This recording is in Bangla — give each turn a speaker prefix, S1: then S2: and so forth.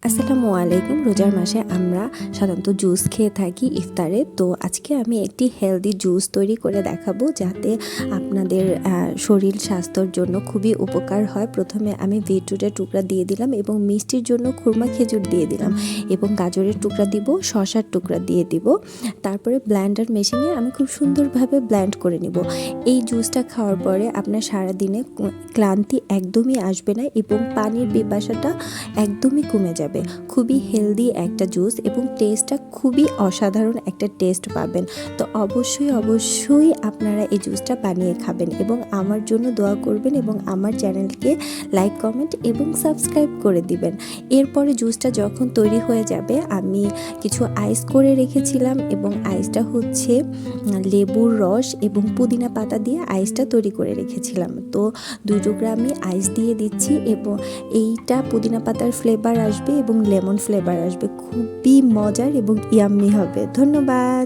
S1: আসসালামু আলাইকুম। রোজার মাসে আমরা সাধারণত জুস খেয়ে থাকি ইফতারে। তো আজকে আমি একটি হেলদি জুস তৈরি করে দেখাবো যাতে আপনাদের শরীর স্বাস্থ্যর জন্য খুবই উপকার হয়। প্রথমে আমি বিটরুটের টুকরা দিয়ে দিলাম এবং মিষ্টির জন্য খুরমা খেজুর দিয়ে দিলাম এবং গাজরের টুকরা দিব, শসার টুকরা দিয়ে দিব। তারপরে ব্লেন্ডার মেশিনে আমি খুব সুন্দরভাবে ব্লেন্ড করে নিব। এই জুসটা খাওয়ার পরে আপনার সারাদিনে ক্লান্তি একদমই আসবে না এবং পানির পিপাসাটা একদমই কমে যাবে। খুবই হেলদি একটা জুস এবং টেস্টটা খুবই অসাধারণ একটা টেস্ট পাবেন। তো অবশ্যই আপনারা এই জুসটা বানিয়ে খাবেন এবং আমার জন্য দোয়া করবেন এবং আমার চ্যানেলকে লাইক, কমেন্ট এবং সাবস্ক্রাইব করে দিবেন। এরপরে জুসটা যখন তৈরি হয়ে যাবে আমি কিছু আইস করে রেখেছিলাম এবং আইসটা হচ্ছে লেবুর রস এবং পুদিনা পাতা দিয়ে আইসটা তৈরি করে রেখেছিলাম। তো 2 টুকরা আমি আইস দিয়ে দিচ্ছি এবং এইটা পুদিনা পাতার ফ্লেভার আসবে এবং লেমন ফ্লেভার আসবে। খুবই মজার এবং ইয়াম্মি হবে। ধন্যবাদ।